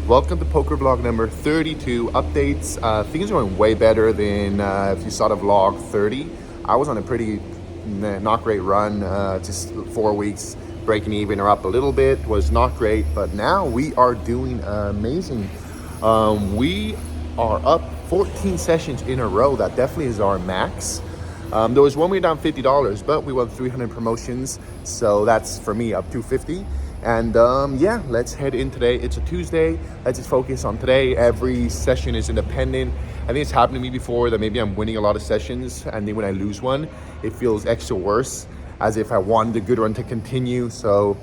Welcome to poker vlog number 32 updates. Things are going way better than if you saw the vlog 30. I was on a pretty not great run, just 4 weeks breaking even or up a little bit was not great, but now we are doing amazing. We are up 14 sessions in a row. That definitely is our max. There was one week down $50, but we won 300 promotions, so that's for me up 250. And yeah, let's head in today. It's a Tuesday. Let's just focus on today. Every session is independent. I think it's happened to me before that maybe I'm winning a lot of sessions, and then when I lose one, it feels extra worse, as if I wanted the good run to continue. So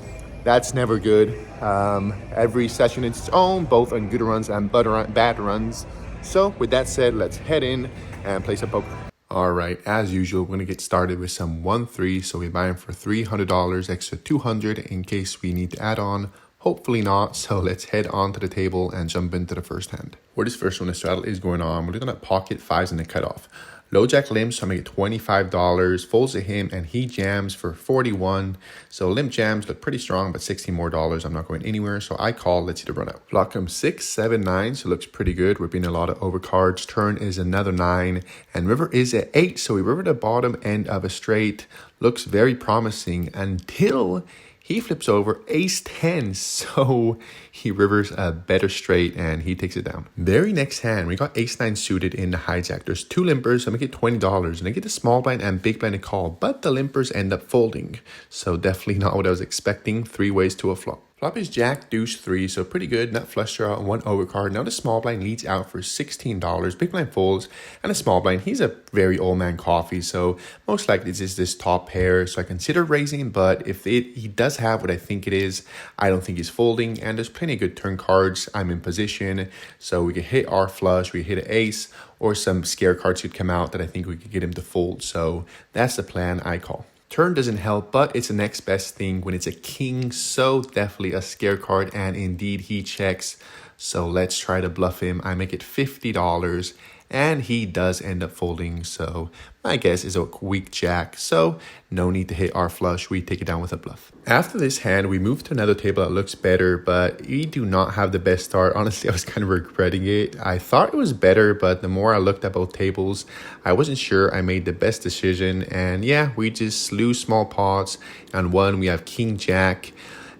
that's never good. Every session is its own, both on good runs and bad runs. So with that said, let's head in and play some poker. All right, as usual, we're going to get started with some 1-3. So we buy them for $300, extra $200 in case we need to add on. Hopefully not. So let's head on to the table and jump into the first hand. Where this first one, the straddle is going on, we're looking at pocket fives and the cutoff. Low jack limp, so I'm going to get $25. Folds to him and he jams for $41. So limp jams look pretty strong, but $16 more. I'm not going anywhere. So I call, let's see the run out. Flop comes 6, 7, 9. So it looks pretty good. We're being a lot of overcards. Turn is another 9. And river is at 8. So we river the bottom end of a straight. Looks very promising until he flips over ace 10, so he rivers a better straight and he takes it down. Very next hand, we got ace 9 suited in the hijack. There's 2 limpers, so I'm gonna get $20 and I get the small blind and big blind to call, but the limpers end up folding. So definitely not what I was expecting. 3 ways to a flop. Flop is jack, deuce, 3, so pretty good. Nut flush draw and 1 overcard. Now the small blind leads out for $16. Big blind folds, and a small blind, he's a very old man coffee, so most likely this is this top pair. So I consider raising, but if he does have what I think it is, I don't think he's folding, and there's plenty of good turn cards. I'm in position, so we could hit our flush, we hit an ace, or some scare cards could come out that I think we could get him to fold. So that's the plan. I call. Turn doesn't help, but it's the next best thing when it's a king, so definitely a scare card, and indeed he checks. So let's try to bluff him. I make it $50, and he does end up folding, so my guess is a weak jack, so no need to hit our flush. We take it down with a bluff. After this hand, we move to another table that looks better, but we do not have the best start. Honestly, I was kind of regretting it. I thought it was better, but the more I looked at both tables, I wasn't sure I made the best decision. And yeah, we just lose small pots. On one, we have king jack.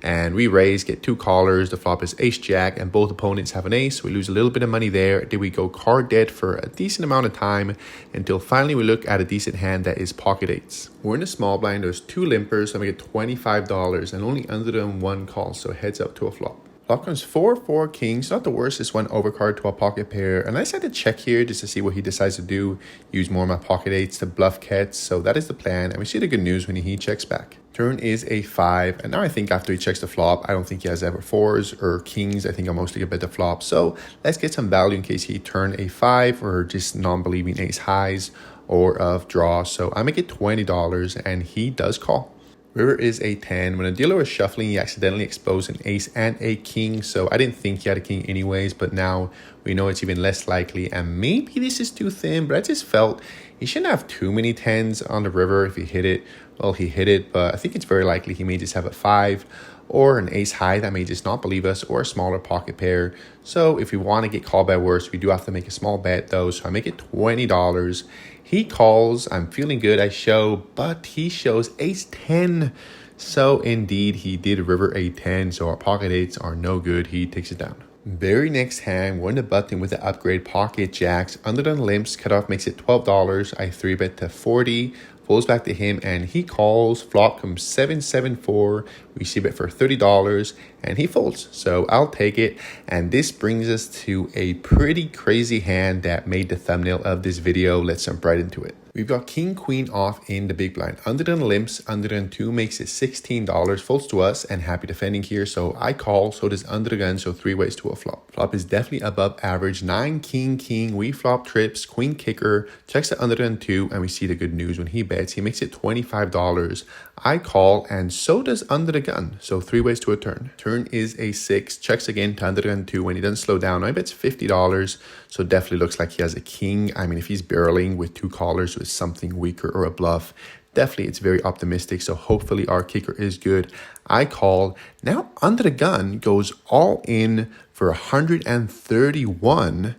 And we raise, get 2 callers. The flop is ace jack, and both opponents have an ace. We lose a little bit of money there. Then we go card dead for a decent amount of time until finally we look at a decent hand that is pocket eights. We're in the small blind. There's 2 limpers, so I'm going to get $25 and only under them 1 call. So heads up to a flop. Flop comes 4, 4 kings. Not the worst. It's 1 overcard to a pocket pair. And I decided to check here just to see what he decides to do. Use more of my pocket eights to bluff cats. So that is the plan. And we see the good news when he checks back. Turn is a 5, and now I think after he checks the flop, I don't think he has ever 4s or kings. I think I'll mostly get bet the flop. So let's get some value in case he turn a 5 or just non-believing ace highs or of draw. So I make it $20, and he does call. River is a 10. When a dealer was shuffling, he accidentally exposed an ace and a king. So I didn't think he had a king anyways, but now we know it's even less likely. And maybe this is too thin, but I just felt he shouldn't have too many 10s on the river if he hit it. Well, he hit it, but I think it's very likely he may just have a 5 or an ace high that may just not believe us, or a smaller pocket pair. So if we want to get called by worse, we do have to make a small bet though. So I make it $20. He calls. I'm feeling good. I show, but he shows ace 10. So indeed, he did river a 10. So our pocket eights are no good. He takes it down. Very next hand, we're in the button with the upgrade pocket jacks. Under the limps, cutoff makes it $12. I 3-bet to 40. Folds back to him and he calls. Flop comes 7, 7, 4. We see bet for $30 and he folds. So I'll take it. And this brings us to a pretty crazy hand that made the thumbnail of this video. Let's jump right into it. We've got king, queen off in the big blind. Under the limps, under the 2 makes it $16. Folds to us and happy defending here. So I call, so does under the gun. So 3 ways to a flop. Flop is definitely above average. 9, king, king. We flop trips, queen kicker, checks the under the 2, and we see the good news when he bets. He makes it $25. I call, and so does under the gun. So 3 ways to a turn. Turn is a 6, checks again to under the gun 2 when he doesn't slow down. I bets $50. So definitely looks like he has a king. I mean, if he's barreling with 2 callers with something weaker or a bluff, definitely it's very optimistic. So hopefully our kicker is good. I call. Now under the gun goes all in for 131.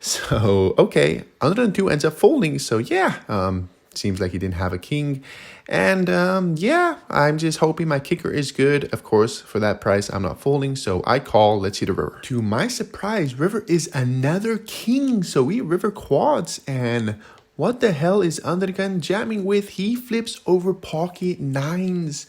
So, okay, 102 ends up folding. So, yeah, seems like he didn't have a king. And, yeah, I'm just hoping my kicker is good. Of course, for that price, I'm not folding. So, I call. Let's see the river. To my surprise, river is another king. So, we river quads. And what the hell is Undergun jamming with? He flips over pocket nines.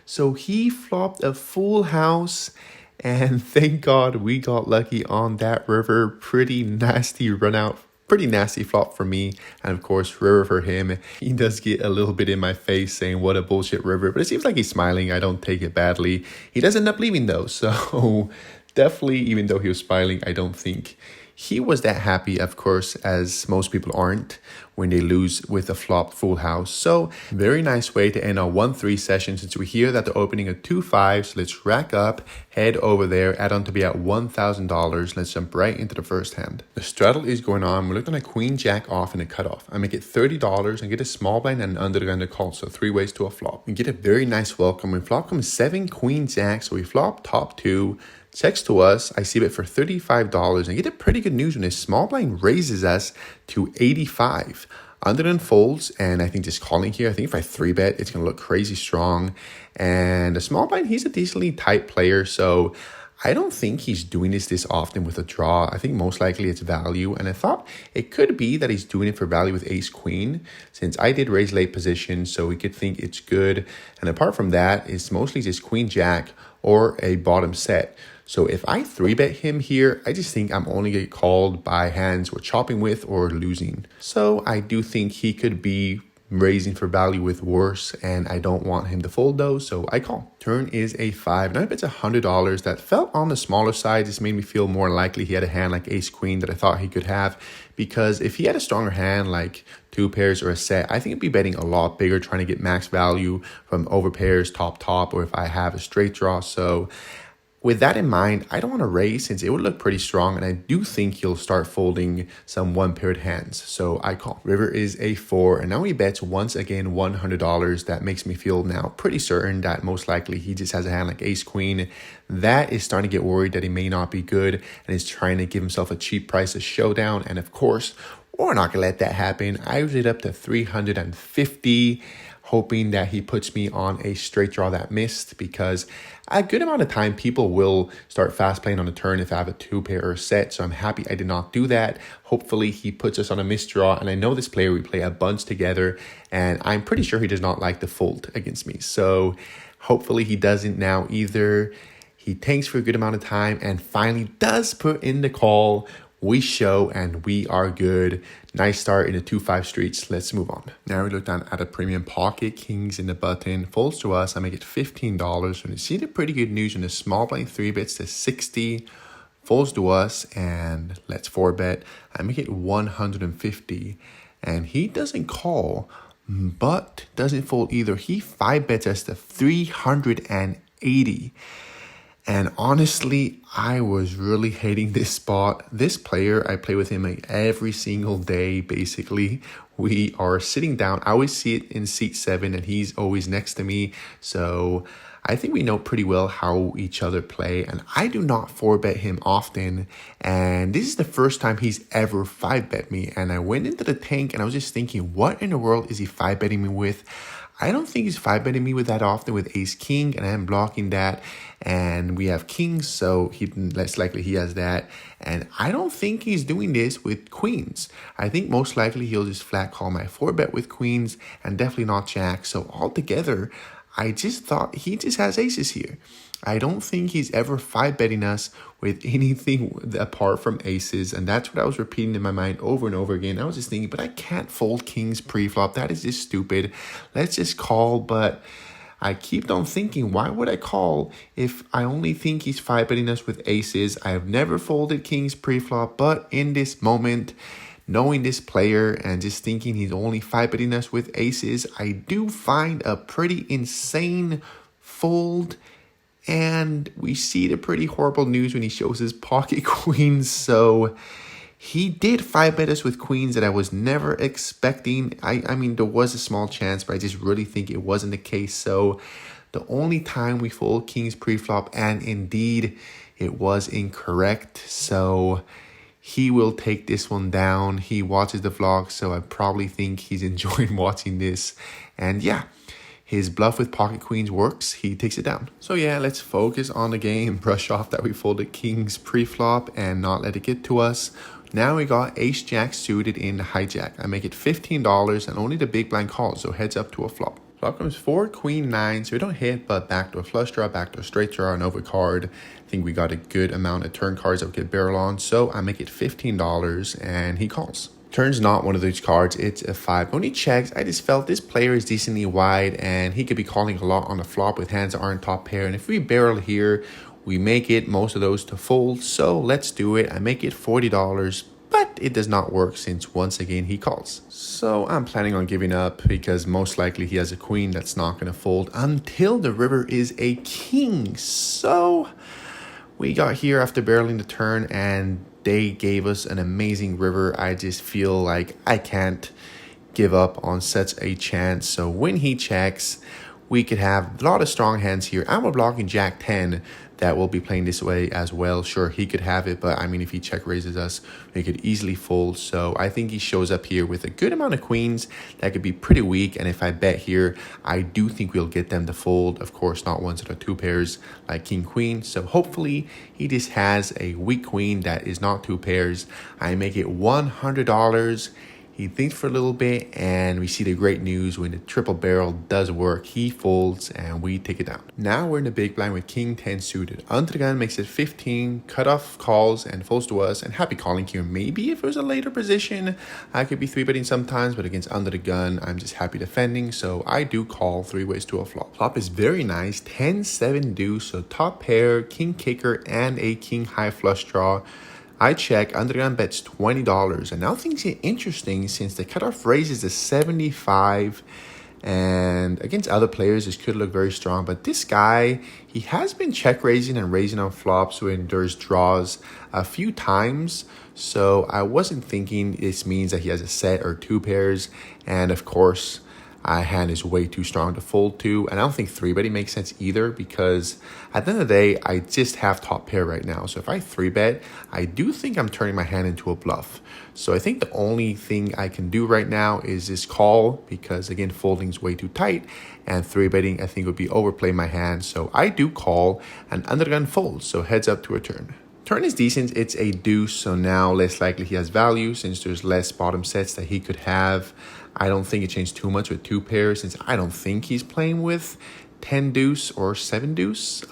So, he flopped a full house. And thank God we got lucky on that river. Pretty nasty run out. Pretty nasty flop for me. And of course, river for him. He does get a little bit in my face saying, what a bullshit river. But it seems like he's smiling. I don't take it badly. He does end up leaving though. So definitely, even though he was smiling, I don't think he was that happy, of course, as most people aren't when they lose with a flop full house. So very nice way to end our 1-3 session since we hear that they're opening a 2-5. So let's rack up, head over there, add on to be at $1,000. Let's jump right into the first hand. The straddle is going on. We're looking at queen jack off and a cutoff. I make it $30 and get a small blind and an under call. So 3 ways to a flop. We get a very nice welcome. When flop comes 7 queen jack. So we flop top 2. Checks to us, I see it for $35 and get a pretty good news when this small blind raises us to 85. Under folds, and I think just calling here, I think if I 3-bet, it's going to look crazy strong. And the small blind, he's a decently tight player, so I don't think he's doing this often with a draw. I think most likely it's value, and I thought it could be that he's doing it for value with ace-queen, since I did raise late position, so we could think it's good. And apart from that, it's mostly just queen-jack or a bottom set. So if I 3-bet him here, I just think I'm only get called by hands we're chopping with or losing. So I do think he could be raising for value with worse, and I don't want him to fold though, so I call. Turn is a 5. Now I bet $100. That felt on the smaller side. This made me feel more likely he had a hand like ace-queen that I thought he could have, because if he had a stronger hand like 2 pairs or a set, I think I'd be betting a lot bigger, trying to get max value from over pairs, top, or if I have a straight draw. So with that in mind, I don't want to raise since it would look pretty strong, and I do think he'll start folding some 1-paired hands. So I call. River is a 4, and now he bets once again $100. That makes me feel now pretty certain that most likely he just has a hand like ace-queen. That is starting to get worried that he may not be good and is trying to give himself a cheap price, a showdown. And of course, we're not going to let that happen. I raised it up to 350. Hoping that he puts me on a straight draw that missed, because a good amount of time people will start fast playing on the turn if I have a 2-pair or set. So I'm happy I did not do that. Hopefully he puts us on a missed draw. And I know this player, we play a bunch together, and I'm pretty sure he does not like to fold against me. So hopefully he doesn't now either. He tanks for a good amount of time and finally does put in the call. We show and we are good. Nice start in the 2-5 streets. Let's move on. Now we look down at a premium pocket. Kings in the button. Folds to us. I make it $15. And you see the pretty good news in the small blind 3-bets to 60. Folds to us. And let's 4-bet. I make it 150. And he doesn't call, but doesn't fold either. He 5-bets us to 380. And honestly, I was really hating this spot. This player, I play with him like every single day, basically. We are sitting down. I always see it in seat 7, and he's always next to me. So I think we know pretty well how each other play. And I do not 4-bet him often. And this is the first time he's ever 5-bet me. And I went into the tank, and I was just thinking, what in the world is he 5-betting me with? I don't think he's 5-betting me with that often with ace-king, and I'm blocking that. And we have kings, so less likely he has that. And I don't think he's doing this with queens. I think most likely he'll just flat call my 4-bet with queens and definitely not jack. So altogether, I just thought he just has aces here. I don't think he's ever 5-betting us with anything apart from aces. And that's what I was repeating in my mind over and over again. I was just thinking, but I can't fold kings pre-flop. That is just stupid. Let's just call. But I keep on thinking, why would I call if I only think he's 5-betting us with aces? I have never folded kings pre-flop, but in this moment, knowing this player and just thinking he's only 5-betting us with aces, I do find a pretty insane fold. And we see the pretty horrible news when he shows his pocket queens. So he did 5-bet us with queens that I was never expecting. I mean, there was a small chance, but I just really think it wasn't the case. So the only time we fold kings pre-flop, and indeed It was incorrect, so he will take this one down. He watches the vlog, so I probably think he's enjoying watching this. And yeah, his bluff with pocket queens works. He takes it down. So yeah, let's focus on the game. Brush off that we folded kings pre-flop and not let it get to us. Now we got ace jack suited in the hijack. I make it $15 and only the big blind calls, so heads up to a flop. Flop comes 4, queen, 9, so we don't hit, but backdoor flush draw, backdoor straight draw, an overcard. I think we got a good amount of turn cards that we could barrel on, so I make it $15 and he calls. Turn's not one of those cards, it's a 5. When he checks, I just felt this player is decently wide and he could be calling a lot on the flop with hands that aren't top pair. And if we barrel here, we make it most of those to fold, so let's do it. I make it $40. But it does not work since once again he calls. So I'm planning on giving up because most likely he has a queen that's not going to fold until the river is a king. So we got here after barreling the turn and they gave us an amazing river. I just feel like I can't give up on such a chance. So when he checks, we could have a lot of strong hands here. And we're blocking Jack 10 that will be playing this way as well. Sure, he could have it, but I mean, if he check raises us, we could easily fold. So I think he shows up here with a good amount of queens that could be pretty weak. And if I bet here, I do think we'll get them to fold. Of course, not ones that are 2 pairs like king, queen. So hopefully he just has a weak queen that is not 2 pairs. I make it $100. He thinks for a little bit, and we see the great news when the triple barrel does work. He folds, and we take it down. Now we're in the big blind with king 10 suited. Under the gun makes it 15, cutoff calls and folds to us, and happy calling here. Maybe if it was a later position, I could be 3-betting sometimes, but against under the gun, I'm just happy defending, so I do call 3 ways to a flop. Flop is very nice, 10-7 deuce, so top pair, king kicker, and a king high flush draw. I check, underground bets $20, and now things get interesting since the cutoff raises to 75, and against other players this could look very strong, but this guy, he has been check raising and raising on flops when there's draws a few times, so I wasn't thinking this means that he has a set or 2 pairs, and of course our hand is way too strong to fold to, and I don't think 3-betting makes sense either because at the end of the day, I just have top pair right now. So if I 3-bet, I do think I'm turning my hand into a bluff. So I think the only thing I can do right now is just call because again, folding is way too tight, and 3-betting I think would be overplay my hand. So I do call and undergun folds, so heads up to a turn. Turn is decent, it's a deuce, so now less likely he has value since there's less bottom sets that he could have. I don't think it changed too much with 2 pairs since I don't think he's playing with 10 deuce or 7 deuce.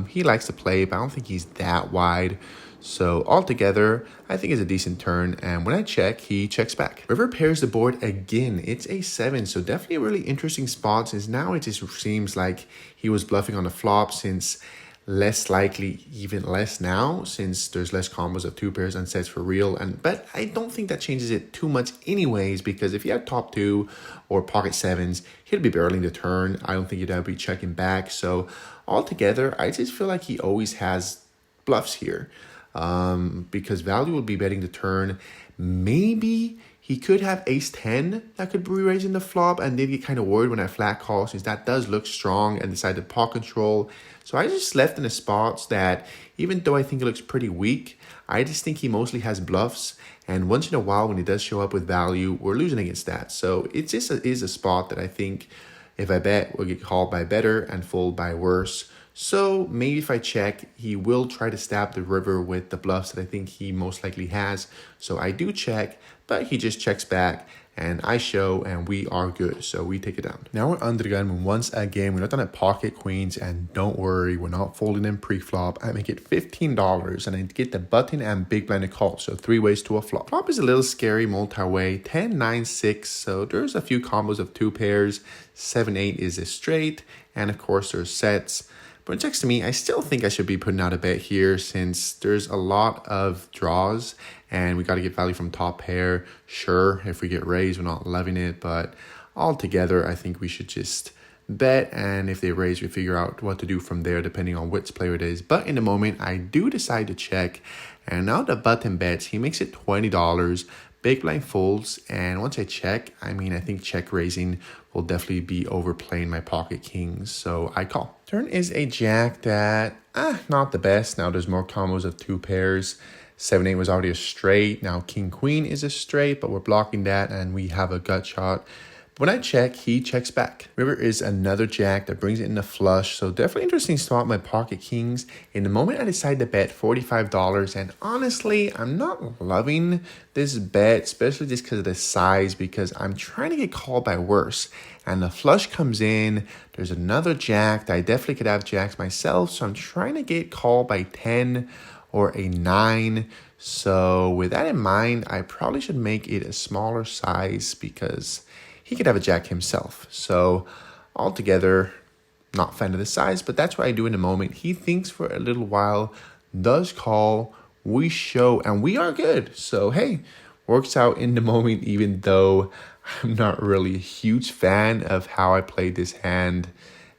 He likes to play, but I don't think he's that wide. So altogether, I think it's a decent turn, and when I check, he checks back. River pairs the board again. It's a 7, so definitely a really interesting spot since now it just seems like he was bluffing on the flop since less likely, even less now, since there's less combos of 2 pairs and sets for real. But I don't think that changes it too much anyways, because if he had top 2 or pocket 7s, he'd be barreling the turn. I don't think he'd ever be checking back. So altogether, I just feel like he always has bluffs here, because value would be betting the turn. Maybe he could have ace 10 that could be raising the flop, and then get kind of worried when I flat call since that does look strong and decide to pot control. So I just left in the spots that even though I think it looks pretty weak, I just think he mostly has bluffs. And once in a while when he does show up with value, we're losing against that. So it just is a spot that I think if I bet, we'll get called by better and fold by worse. So maybe if I check, he will try to stab the river with the bluffs that I think he most likely has. So I do check, but he just checks back and I show and we are good. So we take it down. Now we're under the gun once again. We're not done at pocket queens, and don't worry, we're not folding in pre-flop. I make it $15 and I get the button and big blind to call. So 3 ways to a flop. Flop is a little scary multi-way. 10, 9, 6. So there's a few combos of 2 pairs. 7, 8 is a straight. And of course there's sets. But it checks to me, I still think I should be putting out a bet here since there's a lot of draws and we got to get value from top pair. Sure, if we get raised, we're not loving it, but altogether, I think we should just bet, and if they raise, we figure out what to do from there depending on which player it is. But in the moment, I do decide to check, and now the button bets, he makes it $20. Big blind folds, and once I check, I think check raising will definitely be overplaying my pocket kings, so I call. Turn is a jack that Not the best. Now there's more combos of 2 pairs. 7-8 was already a straight. Now King Queen is a straight, but we're blocking that and we have a gut shot. When I check, he checks back. River is another jack that brings it in a flush. So definitely interesting spot my pocket kings. In the moment I decide to bet $45, and honestly, I'm not loving this bet, especially just because of the size, because I'm trying to get called by worse. And the flush comes in. There's another jack that I definitely could have jacks myself. So I'm trying to get called by 10 or a 9. So with that in mind, I probably should make it a smaller size because he could have a jack himself. So altogether, not fan of the size, but that's what I do in the moment. He thinks for a little while, does call, we show, and we are good. So hey, works out in the moment, even though I'm not really a huge fan of how I played this hand.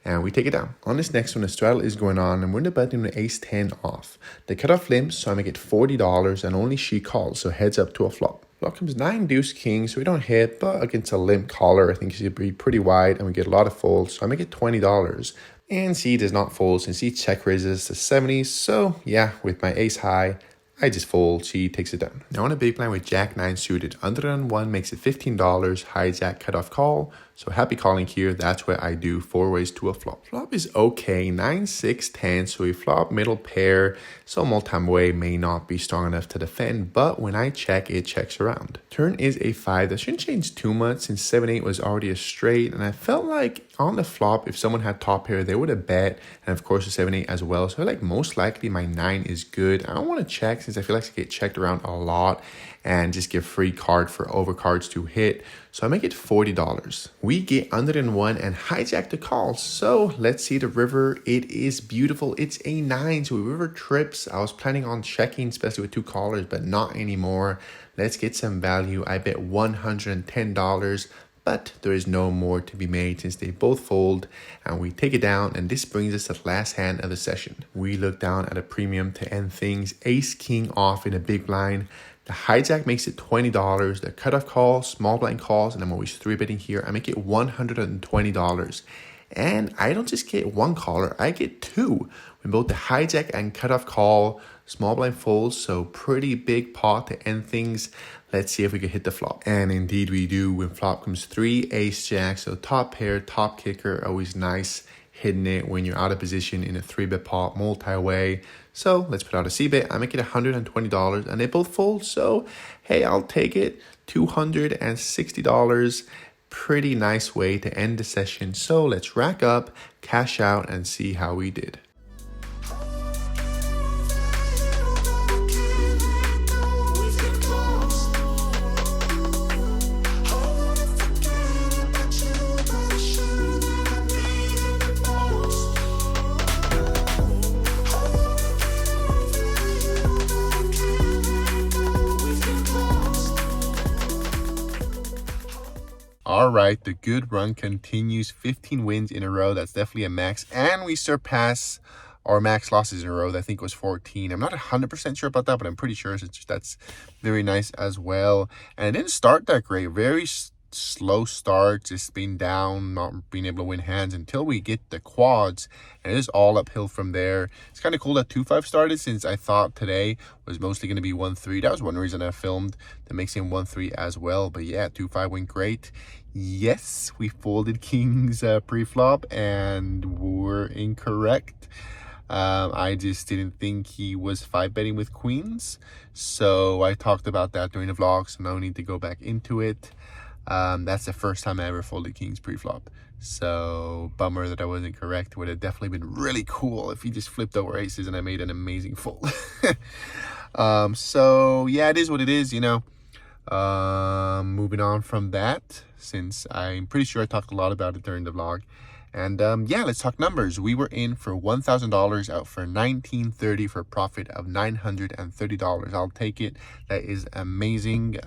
And we take it down. On this next one, the straddle is going on, and we're in the button with ace 10 off. They cut off limps, so I make it $40, and only she calls, so heads up to a flop. Flop comes 9 deuce king, so we don't hit, but against a limp caller, I think she'd be pretty wide, and we get a lot of folds, so I make it $20. And she does not fold since he check raises to 70s, so yeah, with my ace high, I just fold, she takes it down. Now on a big blind with jack 9 suited, under than 1 makes it $15, hijack cutoff call. So happy calling here, that's what I do, 4 ways to a flop. Flop is okay, 9, 6, 10, so we flop middle pair, so multi-way may not be strong enough to defend, but when I check, it checks around. Turn is a 5, that shouldn't change too much since 7, 8 was already a straight, and I felt like on the flop, if someone had top pair, they would have bet, and of course the 7, 8 as well, so like most likely my 9 is good. I don't want to check since I feel like I get checked around a lot and just give free card for overcards to hit. So I make it $40. We get under than 1 and hijack the call. So let's see the river. It is beautiful. It's a 9. So river trips. I was planning on checking, especially with 2 callers, but not anymore. Let's get some value. I bet $110. But there is no more to be made since they both fold, and we take it down, and this brings us to the last hand of the session. We look down at a premium to end things, ace king off in a big blind. The hijack makes it $20, the cutoff call, small blind calls, and I'm always 3-betting here. I make it $120. And I don't just get 1 caller, I get 2. When both the hijack and cutoff call, small blind folds, so pretty big pot to end things. Let's see if we can hit the flop. And indeed we do. When flop comes 3, ace jack, so top pair, top kicker, always nice hitting it when you're out of position in a 3-bet pot, multi-way. So let's put out a c-bet. I make it $120 and they both fold. So hey, I'll take it, $260. Pretty nice way to end the session. So let's rack up, cash out, and see how we did. All right, the good run continues. 15 wins in a row. That's definitely a max. And we surpass our max losses in a row. I think it was 14. I'm not 100% sure about that, but I'm pretty sure that's very nice as well. And it didn't start that great. Very slow start, just being down, not being able to win hands until we get the quads, and it is all uphill from there. It's kind of cool that 2-5 started, since I thought today was mostly going to be 1-3. That was one reason I filmed the mixing 1-3 as well. But yeah, 2-5 went great. Yes, we folded kings pre-flop and were incorrect. I just didn't think he was 5-betting with queens, so I talked about that during the vlog, so no need to go back into it. That's the first time I ever folded kings pre-flop, so bummer that I wasn't correct. Would have definitely been really cool if he just flipped over aces and I made an amazing fold. So yeah, it is what it is, you know. Moving on from that, since I'm pretty sure I talked a lot about it during the vlog. And yeah, let's talk numbers. We were in for $1,000, out for $1,930 for a profit of $930. I'll take it. That is amazing.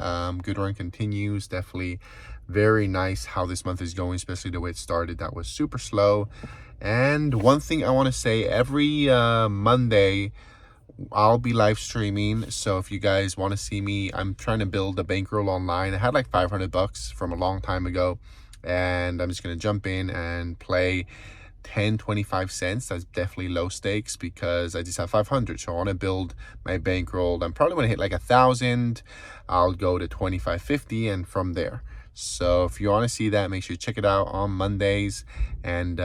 Good run continues. Definitely very nice how this month is going, especially the way it started. That was super slow. And one thing I want to say, every Monday I'll be live streaming, so if you guys want to see me, I'm trying to build a bankroll online. I had like $500 from a long time ago, and I'm just going to jump in and play 10-25 cents. That's definitely low stakes because I just have 500, so I want to build my bankroll. I'm probably going to hit like 1,000. I'll go to 2550 and from there. So if you want to see that, make sure you check it out on Mondays. And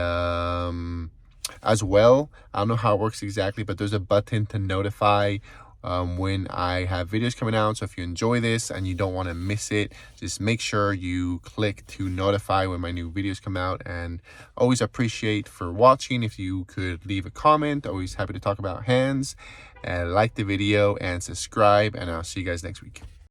as well, I don't know how it works exactly, but there's a button to notify when I have videos coming out. So if you enjoy this and you don't want to miss it, just make sure you click to notify when my new videos come out. And always appreciate for watching. If you could leave a comment, always happy to talk about hands. And like the video and subscribe, and I'll see you guys next week.